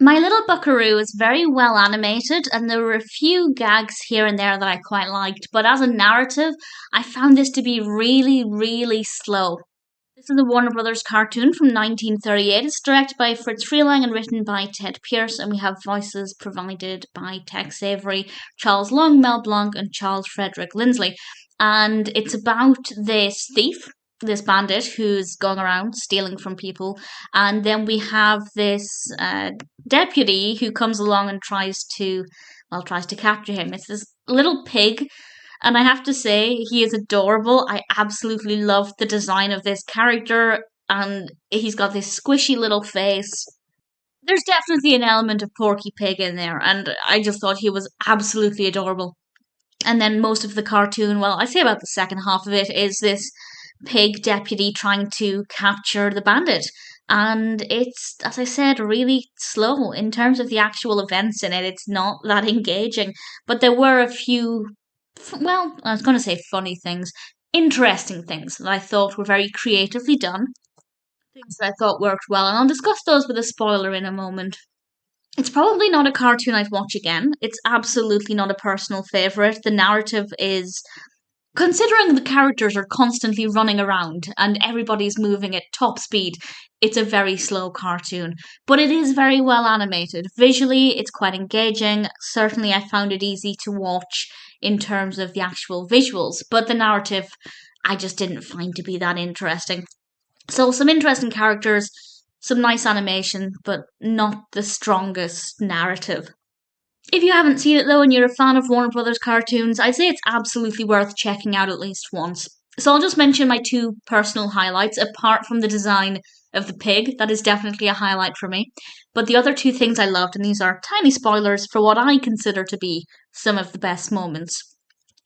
My Little Buckaroo is very well animated, and there were a few gags here and there that I quite liked, but as a narrative, I found this to be really, really slow. This is a Warner Brothers cartoon from 1938. It's directed by Friz Freleng and written by Ted Pierce, and we have voices provided by Tex Avery, Charles Long, Mel Blanc, and Charles Frederick Lindsley. And it's about this thief, this bandit who's going around stealing from people, and then we have this deputy who comes along and tries to capture him. It's this little pig, and I have to say, he is adorable. I absolutely love the design of this character, and he's got this squishy little face. There's definitely an element of Porky Pig in there, and I just thought he was absolutely adorable. And then most of the cartoon, well, I'd say about the second half of it, is this pig deputy trying to capture the bandit. And it's, as I said, really slow in terms of the actual events in it. It's not that engaging, but there were a few, well, I was going to say funny things, interesting things that I thought were very creatively done, things that I thought worked well, and I'll discuss those with a spoiler in a moment. It's probably not a cartoon I'd watch again. It's absolutely not a personal favourite. The narrative is, considering the characters are constantly running around and everybody's moving at top speed, it's a very slow cartoon. But it is very well animated. Visually, it's quite engaging. Certainly, I found it easy to watch in terms of the actual visuals, but the narrative I just didn't find to be that interesting. So, some interesting characters, some nice animation, but not the strongest narrative. If you haven't seen it though and you're a fan of Warner Brothers cartoons, I'd say it's absolutely worth checking out at least once. So I'll just mention my two personal highlights, apart from the design of the pig. That is definitely a highlight for me. But the other two things I loved, and these are tiny spoilers for what I consider to be some of the best moments.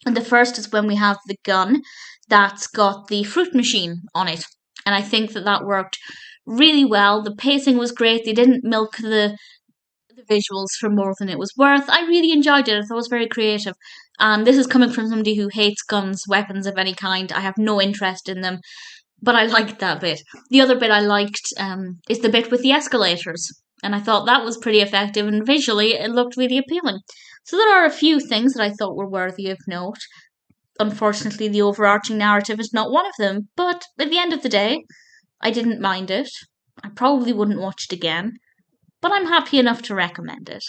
And the first is when we have the gun that's got the fruit machine on it. And I think that that worked really well. The pacing was great. They didn't milk the visuals for more than it was worth. I really enjoyed it. I thought it was very creative. And this is coming from somebody who hates guns, weapons of any kind. I have no interest in them, but I liked that bit. The other bit I liked is the bit with the escalators. And I thought that was pretty effective, and visually it looked really appealing. So there are a few things that I thought were worthy of note. Unfortunately, the overarching narrative is not one of them, but at the end of the day, I didn't mind it. I probably wouldn't watch it again, but I'm happy enough to recommend it.